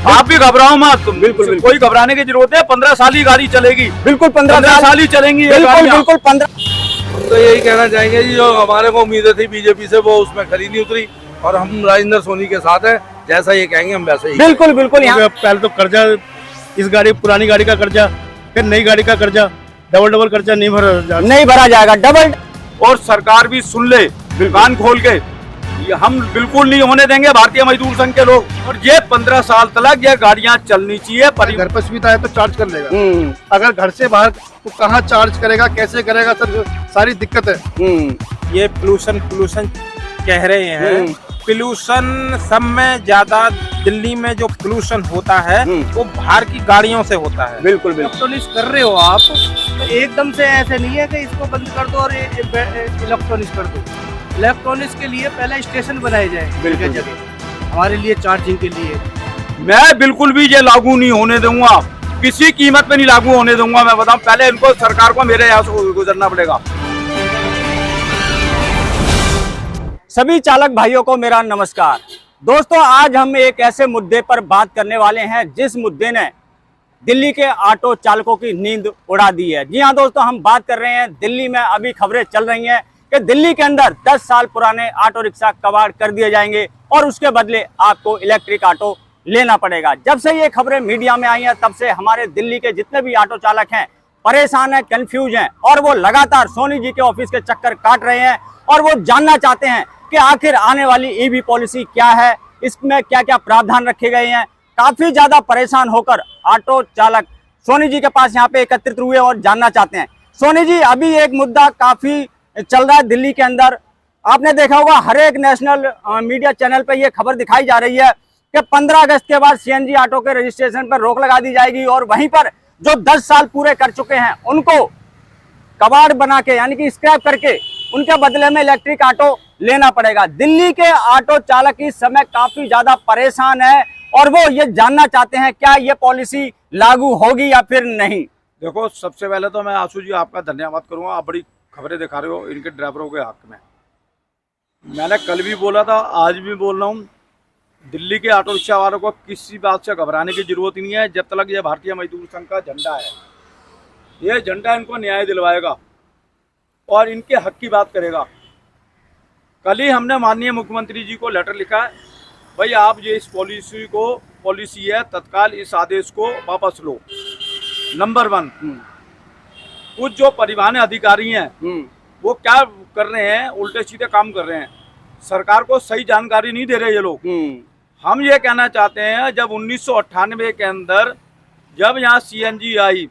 आप भी घबराओ मत। बिल्कुल कोई घबराने की जरूरत है। 15 साल ही गाड़ी चलेगी। बिल्कुल 15 साल ही चलेंगी। बिल्कुल 15। तो यही कहना चाहेंगे जी, जो हमारे को उम्मीदें थी बीजेपी से वो उसमें खरी नहीं उतरी और हम राजेंद्र सोनी के साथ हैं। जैसा ये कहेंगे हम वैसे ही। बिल्कुल यहाँ पहले तो कर्जा, इस गाड़ी पुरानी गाड़ी का कर्जा, फिर नई गाड़ी का कर्जा, डबल कर्जा नहीं भरा जाएगा डबल। और सरकार भी सुन ले कान खोल के, ये हम बिल्कुल नहीं होने देंगे भारतीय मजदूर संघ के लोग। और ये 15 साल तक ये गाड़ियां चलनी चाहिए। घर पर सुविधा है तो चार्ज कर लेगा, अगर घर से बाहर तो कहाँ चार्ज करेगा, कैसे करेगा, सर सारी दिक्कत है। ये पोल्यूशन कह रहे हैं। पोल्यूशन सब में ज्यादा दिल्ली में जो पोल्यूशन होता है वो बाहर की गाड़ियों से होता है। बिल्कुल इलेक्ट्रॉनिक्स कर रहे हो आप, तो एकदम से ऐसे नहीं है कि इसको बंद कर दो और इलेक्ट्रॉनिक्स कर दो। इलेक्ट्रॉनिक्स के लिए पहले स्टेशन बनाए जाए जगह हमारे लिए चार्जिंग के लिए। मैं बिल्कुल भी ये लागू नहीं होने दूंगा, किसी कीमत पे नहीं लागू होने दूंगा। मैं बताऊं, पहले इनको सरकार को मेरे यहाँ से गुजरना पड़ेगा। सभी चालक भाइयों को मेरा नमस्कार। दोस्तों, आज हम एक ऐसे मुद्दे पर बात करने वाले हैं जिस मुद्दे ने दिल्ली के ऑटो चालकों की नींद उड़ा दी है। जी हाँ दोस्तों, हम बात कर रहे हैं दिल्ली में अभी खबरें चल रही हैं कि दिल्ली के अंदर 10 साल पुराने ऑटो रिक्शा कबाड़ कर दिए जाएंगे और उसके बदले आपको इलेक्ट्रिक ऑटो लेना पड़ेगा। जब से ये खबरें मीडिया में आई हैं तब से हमारे दिल्ली के जितने भी ऑटो चालक हैं परेशान हैं, कंफ्यूज हैं और वो लगातार सोनी जी के ऑफिस के चक्कर काट रहे हैं और वो जानना चाहते हैं कि आखिर आने वाली ईवी पॉलिसी क्या है, इसमें क्या क्या प्रावधान रखे गए हैं। काफी ज्यादा परेशान होकर ऑटो चालक सोनी जी के पास यहाँ पे एकत्रित हुए और जानना चाहते हैं। सोनी जी, अभी एक मुद्दा काफी चल रहा है दिल्ली के अंदर। आपने देखा होगा हर एक नेशनल मीडिया चैनल पे ये खबर दिखाई जा रही है कि 15 अगस्त के बाद सीएनजी ऑटो के रजिस्ट्रेशन पर रोक लगा दी जाएगी और वहीं पर जो 10 साल पूरे कर चुके हैं उनको कबाड़ बना के यानी कि स्क्रैप करके उनके बदले में इलेक्ट्रिक ऑटो लेना पड़ेगा। दिल्ली के ऑटो चालक इस समय काफी ज्यादा परेशान है और वो ये जानना चाहते हैं क्या ये पॉलिसी लागू होगी या फिर नहीं। देखो, सबसे पहले तो मैं आशु जी आपका धन्यवाद करूंगा, आप बड़ी खबरें दिखा रहे हो इनके ड्राइवरों के हक में। मैंने कल भी बोला था, आज भी बोल रहा हूँ, दिल्ली के ऑटो रिक्शा वालों को किसी बात से घबराने की जरूरत नहीं है। जब तक ये भारतीय मजदूर संघ का झंडा है, ये झंडा इनको न्याय दिलवाएगा और इनके हक की बात करेगा। कल ही हमने माननीय मुख्यमंत्री जी को लेटर लिखा है, भाई आप ये इस पॉलिसी है तत्काल इस आदेश को वापस लो। नंबर 1, कुछ जो परिवहन अधिकारी हैं वो क्या कर रहे हैं, उल्टे सीधे काम कर रहे हैं, सरकार को सही जानकारी नहीं दे रहे ये लोग। हम ये कहना चाहते हैं, जब 1998 के अंदर जब यहाँ सीएनजी आई,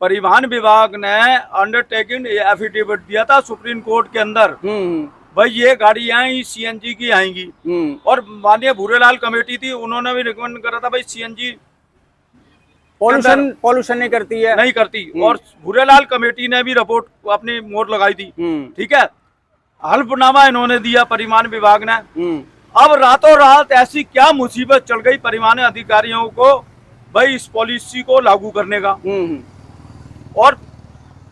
परिवहन विभाग ने अंडरटेकिंग एफिडेविट दिया था सुप्रीम कोर्ट के अंदर, भाई ये गाड़ियां ही सीएनजी की आएंगी। और माननीय भूरेलाल कमेटी थी, उन्होंने भी रिकमेंड करा था भाई सीएनजी पॉल्यूशन नहीं करती है, नहीं करती। और भूरेलाल कमेटी ने भी रिपोर्ट अपनी मोहर लगाई थी, ठीक है। हल्फनामा इन्होंने दिया परिवहन विभाग ने। अब रातों रात ऐसी क्या मुसीबत चल गई परिवहन अधिकारियों को भाई इस पॉलिसी को लागू करने का। और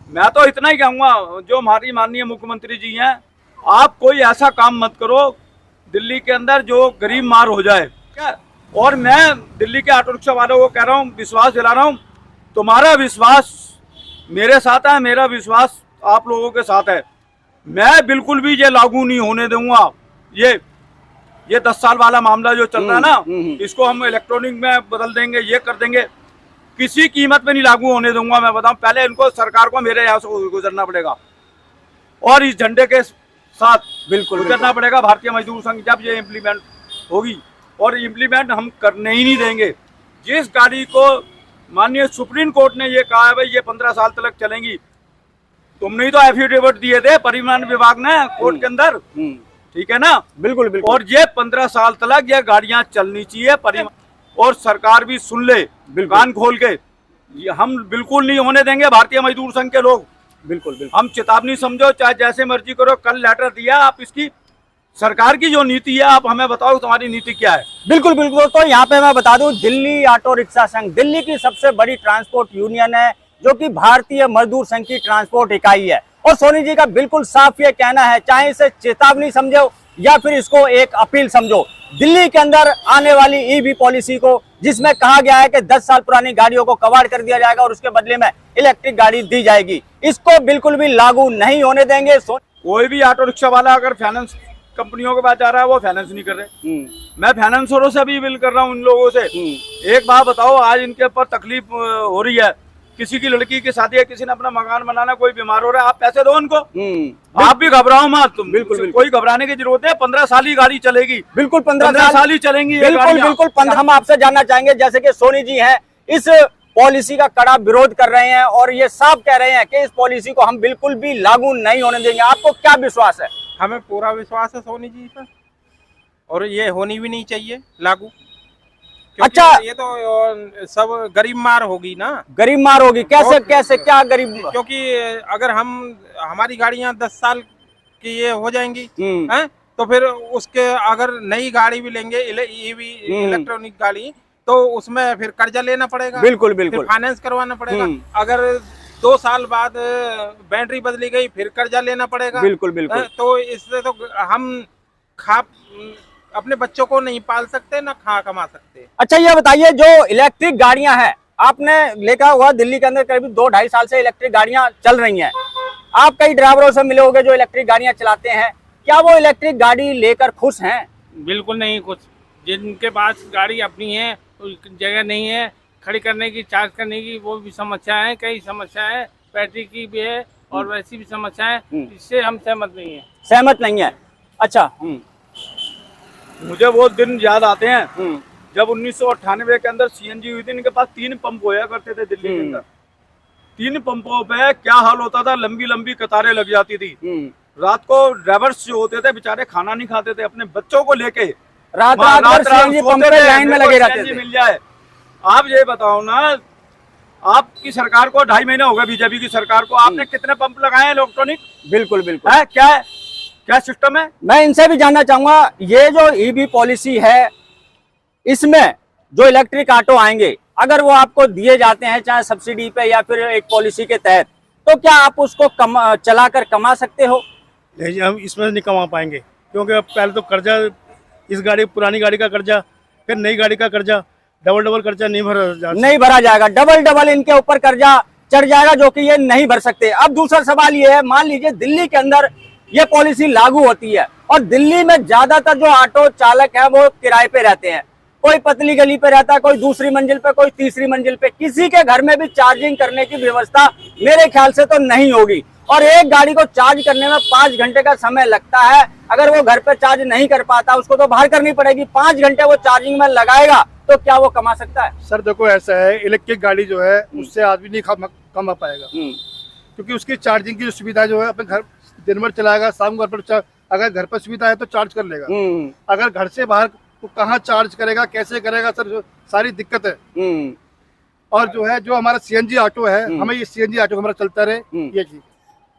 मैं तो इतना ही कहूंगा, जो हमारी माननीय मुख्यमंत्री जी हैं, आप कोई ऐसा काम मत करो दिल्ली के अंदर जो गरीब मार हो जाए, ठीक है। और मैं दिल्ली के ऑटो रिक्शा वालों को कह रहा हूँ, विश्वास दिला रहा हूँ, तुम्हारा विश्वास मेरे साथ है, मेरा विश्वास आप लोगों के साथ है। मैं बिल्कुल भी ये लागू नहीं होने दूंगा। ये 10 साल वाला मामला जो चल रहा है ना, इसको हम इलेक्ट्रॉनिक में बदल देंगे, ये कर देंगे, किसी कीमत पे नहीं लागू होने दूंगा। मैं बताऊं, पहले इनको सरकार को मेरे यहाँ से गुजरना पड़ेगा और इस झंडे के साथ बिल्कुल गुजरना पड़ेगा। भारतीय मजदूर संघ जब ये इम्प्लीमेंट होगी, और इम्प्लीमेंट हम करने ही नहीं देंगे। जिस गाड़ी को माननीय सुप्रीम कोर्ट ने ये कहा है भाई ये 15 साल तक चलेंगी, तुमने ही तो एफिडेविट दिए थे परिवहन विभाग ने कोर्ट के अंदर, ठीक है ना। बिल्कुल बिल्कुल। और ये 15 साल तक ये गाड़ियां चलनी चाहिए परिवहन, और सरकार भी सुन ले कान खोल के, ये हम बिल्कुल नहीं होने देंगे भारतीय मजदूर संघ के लोग। बिल्कुल हम चेतावनी समझो, चाहे जैसे मर्जी करो। कल लेटर दिया, आप इसकी सरकार की जो नीति है आप हमें बताओ, तुम्हारी नीति क्या है। बिल्कुल बिल्कुल। तो यहाँ पे मैं बता दूं, दिल्ली ऑटो रिक्शा संघ दिल्ली की सबसे बड़ी ट्रांसपोर्ट यूनियन है, जो कि भारतीय मजदूर संघ की ट्रांसपोर्ट इकाई है। और सोनी जी का बिल्कुल साफ ये कहना है, चाहे इसे चेतावनी समझो या फिर इसको एक अपील समझो। दिल्ली के अंदर आने वाली ईवी पॉलिसी को, जिसमें कहा गया है कि 10 साल पुरानी गाड़ियों को कबाड़ कर दिया जाएगा और उसके बदले में इलेक्ट्रिक गाड़ी दी जाएगी, इसको बिल्कुल भी लागू नहीं होने देंगे। कोई भी ऑटो रिक्शा वाला अगर फाइनेंस कंपनियों के पास जा रहा है वो फाइनेंस नहीं कर रहे। मैं फाइनेंसरों से भी बिल कर रहा हूँ इन लोगों से। एक बात बताओ, आज इनके ऊपर तकलीफ हो रही है, किसी की लड़की की शादी है, किसी ने अपना मकान बनाना, कोई बीमार हो रहा है, आप पैसे दो उनको। आप भी घबराओ मत, तुम बिल्कुल कोई घबराने की जरूरत है। 15 साल ही गाड़ी चलेगी, बिल्कुल 15 साल ही चलेंगी, बिल्कुल। हम आपसे जानना चाहेंगे, जैसे कि सोनी जी हैं, इस पॉलिसी का कड़ा विरोध कर रहे हैं और ये साफ कह रहे हैं कि इस पॉलिसी को हम बिल्कुल भी लागू नहीं होने देंगे। आपको क्या विश्वास है? हमें पूरा विश्वास है सोनी जी पर, और ये होनी भी नहीं चाहिए लागू। अच्छा, ये तो सब गरीब मार होगी ना। गरीब मार होगी कैसे? कैसे क्या गरीब? क्योंकि अगर हमारी गाड़ियां 10 साल की ये हो जाएंगी हैं, तो फिर उसके अगर नई गाड़ी भी लेंगे ईवी इलेक्ट्रॉनिक गाड़ी, तो उसमें फिर कर्जा लेना पड़ेगा, बिल्कुल बिल्कुल, फाइनेंस करवाना पड़ेगा। अगर 2 साल बाद बैटरी बदली गई, फिर कर्जा लेना पड़ेगा, बिल्कुल बिल्कुल। तो इससे तो हम अपने बच्चों को नहीं पाल सकते, ना कमा सकते। अच्छा, ये बताइए, जो इलेक्ट्रिक गाड़ियां हैं, आपने देखा हुआ दिल्ली के अंदर करीब 2-2.5 साल से इलेक्ट्रिक गाड़ियां चल रही हैं। आप कई ड्राइवरों से मिले होंगे जो इलेक्ट्रिक गाड़ियां चलाते हैं, क्या वो इलेक्ट्रिक गाड़ी लेकर खुश हैं? बिल्कुल नहीं खुश। जिनके पास गाड़ी अपनी है, जगह नहीं है खड़ी करने की, चार्ज करने की, वो भी समस्या है, कई समस्या है, बैटरी की भी है और वैसी भी समस्या है। इससे हम सहमत नहीं है। सहमत नहीं है? अच्छा। मुझे वो दिन याद आते हैं जब 1998 के अंदर सीएनजी हुई थी। इनके पास 3 पंप होया करते थे दिल्ली के अंदर। 3 पंपों पे क्या हाल होता था, लंबी लंबी कतारें लग जाती थी। रात को ड्राइवर्स जो होते थे बेचारे खाना नहीं खाते थे, अपने बच्चों को लेके रात सीएनजी पंप पे लाइन में लगे रहते थे। मिल जाए। आप ये बताओ ना, आपकी सरकार को 2.5 महीने हो गए, बीजेपी की सरकार को, आपने कितने पंप लगाए हैं इलेक्ट्रॉनिक? बिल्कुल बिल्कुल। है क्या सिस्टम है? मैं इनसे भी जानना चाहूंगा, ये जो ईवी पॉलिसी है, इसमें जो इलेक्ट्रिक ऑटो आएंगे, अगर वो आपको दिए जाते हैं चाहे सब्सिडी पे या फिर एक पॉलिसी के तहत, तो क्या आप उसको चलाकर कमा सकते हो? नहीं, हम इसमें नहीं कमा पाएंगे, क्योंकि अब पहले तो कर्जा, इस गाड़ी पुरानी गाड़ी का कर्जा, फिर नई गाड़ी का कर्जा, डबल कर्जा नहीं भरा जाएगा। डबल इनके ऊपर कर्जा चढ़ जाएगा, जो कि ये नहीं भर सकते। अब दूसरा सवाल ये है, मान लीजिए दिल्ली के अंदर ये पॉलिसी लागू होती है और दिल्ली में ज्यादातर जो ऑटो चालक है वो किराए पे रहते हैं। कोई पतली गली पे रहता है, कोई दूसरी मंजिल पे, कोई तीसरी मंजिल पे। किसी के घर में भी चार्जिंग करने की व्यवस्था मेरे ख्याल से तो नहीं होगी, और एक गाड़ी को चार्ज करने में 5 घंटे का समय लगता है। अगर वो घर पे चार्ज नहीं कर पाता, उसको तो बाहर करनी पड़ेगी। 5 घंटे वो चार्जिंग में लगाएगा, तो क्या वो कमा सकता है? सर देखो, ऐसा है, इलेक्ट्रिक गाड़ी जो है उससे आदमी नहीं कमा पाएगा, क्योंकि उसकी चार्जिंग की सुविधा जो है अपने घर दिन भर चलाएगा, शाम को घर पर, अगर घर पर सुविधा है तो चार्ज कर लेगा। अगर घर से बाहर तो कहाँ चार्ज करेगा, कैसे करेगा सर, सारी दिक्कत है। और जो है, जो हमारा सीएनजी ऑटो है, हमें ये सीएनजी ऑटो हमारा चलता रहे, ये चीज।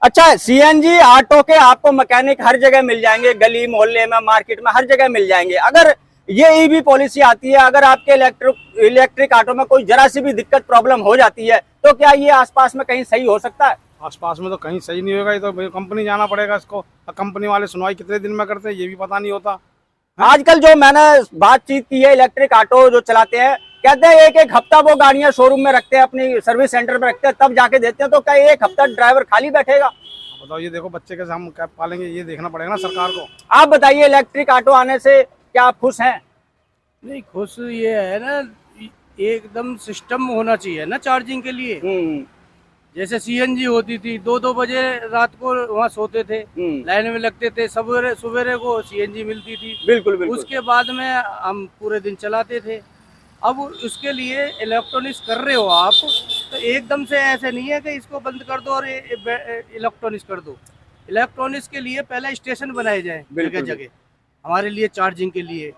अच्छा, सीएनजी ऑटो के आपको मैकेनिक हर जगह मिल जाएंगे, गली मोहल्ले में, मार्केट में, हर जगह मिल जाएंगे। अगर ये ईवी पॉलिसी आती है, अगर आपके इलेक्ट्रिक ऑटो में कोई जरा सी भी दिक्कत प्रॉब्लम हो जाती है, तो क्या ये आसपास में कहीं सही हो सकता है? आसपास में तो कहीं सही नहीं होगा, ये तो कंपनी जाना पड़ेगा इसको। कंपनी वाले सुनवाई कितने दिन में करते हैं ये भी पता नहीं होता। आजकल जो मैंने बातचीत की है, इलेक्ट्रिक ऑटो जो चलाते हैं, कहते हैं एक हफ्ता वो गाड़ियां शोरूम में रखते हैं, अपनी सर्विस सेंटर में रखते हैं, तब जाके देते हैं। तो क्या 1 हफ्ता ड्राइवर खाली बैठेगा? बताओ, ये देखो बच्चे कैसे हम कैब पालेंगे, ये देखना पड़ेगा ना सरकार को। आप बताइए, इलेक्ट्रिक ऑटो आने से क्या आप खुश हैं? नहीं, खुश ये है ना, एकदम सिस्टम होना चाहिए ना चार्जिंग के लिए। जैसे सीएनजी होती थी, 2-2 बजे रात को वहाँ सोते थे, लाइन में लगते थे, सवेरे को सीएनजी मिलती थी। बिल्कुल बिल्कुल। उसके बाद में हम पूरे दिन चलाते थे। अब उसके लिए इलेक्ट्रॉनिक्स कर रहे हो आप, तो एकदम से ऐसे नहीं है कि इसको बंद कर दो और इलेक्ट्रॉनिक्स कर दो। इलेक्ट्रॉनिक्स के लिए पहले स्टेशन बनाए जाए जगह जगह, हमारे लिए चार्जिंग के लिए।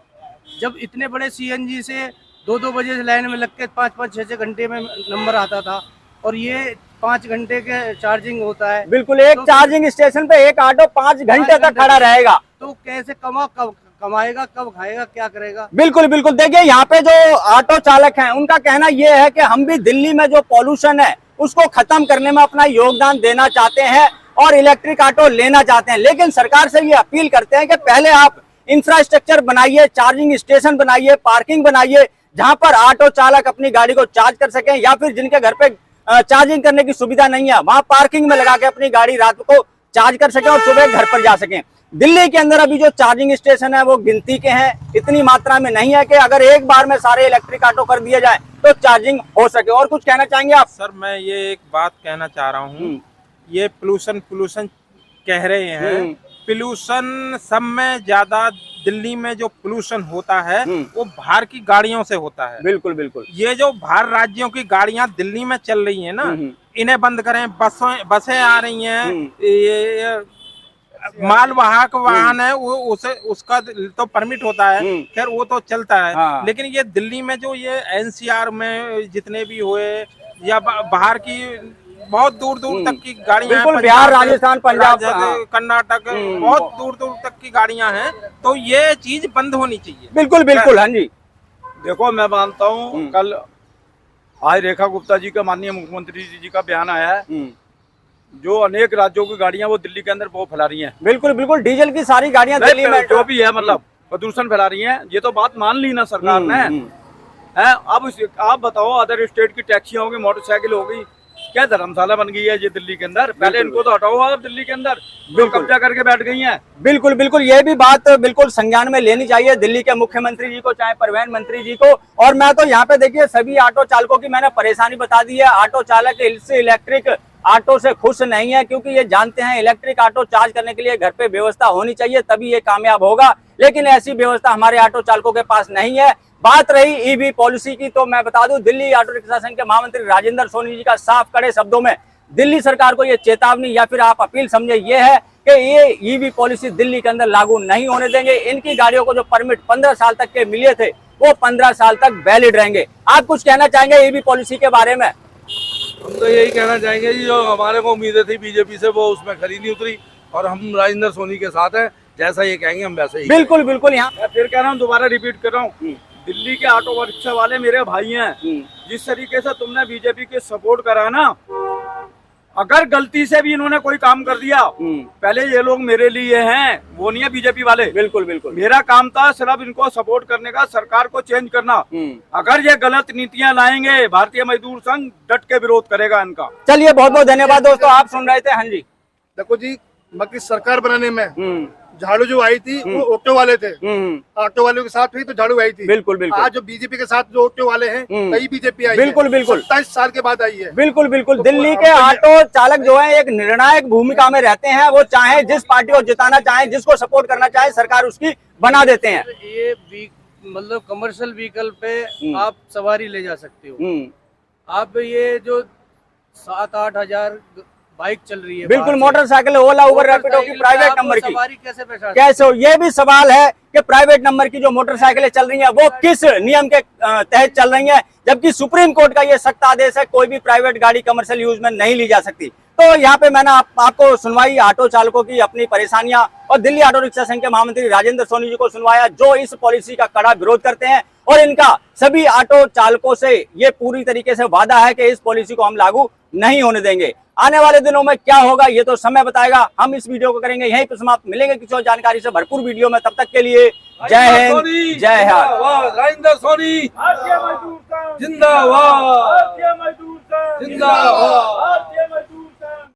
जब इतने बड़े सीएनजी से 2-2 बजे से लाइन में लग के 5-5, 6-6 घंटे में नंबर आता था, और ये 5 घंटे के चार्जिंग होता है। बिल्कुल, एक चार्जिंग स्टेशन पे एक ऑटो 5 घंटे तक खड़ा रहेगा, तो कैसे कमाएगा, कब खाएगा, क्या करेगा? बिल्कुल बिल्कुल। देखिए, यहाँ पे जो ऑटो चालक हैं, उनका कहना ये है कि हम भी दिल्ली में जो पॉल्यूशन है उसको खत्म करने में अपना योगदान देना चाहते हैं। और इलेक्ट्रिक ऑटो लेना चाहते हैं, लेकिन सरकार से ये अपील करते हैं कि पहले आप इंफ्रास्ट्रक्चर बनाइए, चार्जिंग स्टेशन बनाइए, पार्किंग बनाइए, जहां पर ऑटो चालक अपनी गाड़ी को चार्ज कर सकें, या फिर जिनके घर पे चार्जिंग करने की सुविधा नहीं है वहां पार्किंग में लगा के अपनी गाड़ी रात को चार्ज कर सकें और सुबह घर पर जा सकें। दिल्ली के अंदर अभी जो चार्जिंग स्टेशन है वो गिनती के हैं, इतनी मात्रा में नहीं है कि अगर एक बार में सारे इलेक्ट्रिक ऑटो कर दिए जाए तो चार्जिंग हो सके। और कुछ कहना चाहेंगे आप? सर मैं ये एक बात कहना चाह रहा हूँ, ये पोल्यूशन कह रहे हैं, पोल्यूशन सब में ज्यादा दिल्ली में जो पोल्यूशन होता है वो बाहर की गाड़ियों से होता है। बिल्कुल बिल्कुल। ये जो बाहर राज्यों की गाड़ियां दिल्ली में चल रही हैं ना, इन्हें बंद करें। बसें आ रही हैं, ये मालवाहक वाहन है, वो उसका तो परमिट होता है, खैर वो तो चलता है। हाँ। लेकिन ये दिल्ली में जो ये एनसीआर में जितने भी हुए या बाहर की बहुत दूर दूर तक की गाड़ियां, बिल्कुल, बिहार, राजस्थान, पंजाब, कर्नाटक, बहुत दूर दूर तक की गाड़ियां हैं, तो ये चीज बंद होनी चाहिए। बिल्कुल बिल्कुल। हाँ जी, देखो मैं मानता हूँ कल आज रेखा गुप्ता जी का, माननीय मुख्यमंत्री जी का बयान आया है, जो अनेक राज्यों की गाड़ियां वो दिल्ली के अंदर वो फैला रही हैं। बिल्कुल बिल्कुल, डीजल की सारी गाड़ियां दिल्ली में जो भी है मतलब प्रदूषण फैला रही हैं, ये तो बात मान ली ना सरकार ने है। अब आप बताओ, अदर स्टेट की टैक्सियां होगी, मोटरसाइकिल होगी, क्या धर्मशाला बन गई है ये दिल्ली के अंदर? पहले इनको तो हटाओ आप दिल्ली के अंदर, जो कब्जा करके बैठ गई हैं। बिल्कुल बिल्कुल, ये भी बात बिल्कुल संज्ञान में लेनी चाहिए दिल्ली के मुख्यमंत्री जी को, चाहे परिवहन मंत्री जी को। और मैं तो यहाँ पे देखिए सभी ऑटो चालकों की मैंने परेशानी बता दी है। ऑटो चालक इस इलेक्ट्रिक ऑटो से खुश नहीं है, क्योंकि ये जानते हैं इलेक्ट्रिक ऑटो चार्ज करने के लिए घर पे व्यवस्था होनी चाहिए, तभी ये कामयाब होगा। लेकिन ऐसी व्यवस्था हमारे ऑटो चालकों के पास नहीं है। बात रही ईवी पॉलिसी की, तो मैं बता दूं दिल्ली ऑटो रिक्शा संघ के महामंत्री राजेंद्र सोनी जी का साफ कड़े शब्दों में दिल्ली सरकार को ये चेतावनी या फिर आप अपील समझे ये है कि ये ईवी पॉलिसी दिल्ली के अंदर लागू नहीं होने देंगे। इनकी गाड़ियों को जो परमिट 15 साल तक के मिले थे वो 15 साल तक वैलिड रहेंगे। आप कुछ कहना चाहेंगे ईवी पॉलिसी के बारे में? हम तो यही कहना चाहेंगे जी, जो हमारे को उम्मीदें थी बीजेपी से वो उसमें खरी नहीं उतरी, और हम राजेंद्र सोनी के साथ हैं, जैसा ये कहेंगे हम वैसे ही। बिल्कुल बिल्कुल। यहाँ मैं फिर कह रहा हूँ, दोबारा रिपीट कर रहा हूँ, दिल्ली के ऑटो रिक्शा वाले मेरे भाई हैं। जिस तरीके से तुमने बीजेपी के सपोर्ट करा ना, अगर गलती से भी इन्होंने कोई काम कर दिया, पहले ये लोग मेरे लिए हैं, वो नहीं है बीजेपी वाले। बिल्कुल बिल्कुल। मेरा काम था सिर्फ इनको सपोर्ट करने का, सरकार को चेंज करना। अगर ये गलत नीतियां लाएंगे, भारतीय मजदूर संघ डट के विरोध करेगा इनका। चलिए, बहुत बहुत धन्यवाद दोस्तों, आप सुन रहे थे। हाँ जी, देखो जी, बाकी सरकार बनाने में झाड़ू जो आई थी वो ऑटो वाले थे, ऑटो वालों के साथ हुई तो झाड़ू आई थी। बिल्कुल बिल्कुल। आज जो बीजेपी के साथ जो ऑटो वाले हैं, कई बीजेपी आई बिल्कुल बिल्कुल, 27 साल के बाद आई है। बिल्कुल बिल्कुल। दिल्ली के ऑटो चालक जो है एक निर्णायक भूमिका में रहते हैं, वो चाहे जिस पार्टी को जिताना चाहे, जिसको सपोर्ट करना चाहे, सरकार उसकी बना देते हैं। ये मतलब कमर्शियल व्हीकल पे आप सवारी ले जा सकते हो। आप ये जो 7-8 हजार बाइक चल रही है, बिल्कुल, मोटरसाइकिल, ओला, उबर, रैपिडो की प्राइवेट नंबर की सवारी कैसे हो? ये भी सवाल है कि प्राइवेट नंबर की जो मोटरसाइकिलें चल रही हैं वो किस नियम के तहत चल रही हैं, जबकि सुप्रीम कोर्ट का ये सख्त आदेश है, कोई भी प्राइवेट गाड़ी कमर्शियल यूज में नहीं ली जा सकती। तो यहाँ पे मैंने आपको सुनवाई ऑटो चालकों की अपनी परेशानियां, और दिल्ली ऑटो रिक्शा संघ के महामंत्री राजेंद्र सोनी जी को सुनवाया, जो इस पॉलिसी का कड़ा विरोध करते हैं। और इनका सभी ऑटो चालकों से ये पूरी तरीके से वादा है कि इस पॉलिसी को हम लागू नहीं होने देंगे। आने वाले दिनों में क्या होगा ये तो समय बताएगा। हम इस वीडियो को करेंगे यहीं पर समाप्त, मिलेंगे किसी और जानकारी से भरपूर वीडियो में। तब तक के लिए जय हिंद, जय भारत। राजेंद्र सोनी भारतीय मजदूर संघ जिंदाबाद, भारतीय मजदूर संघ जिंदाबाद। भारतीय मजदूर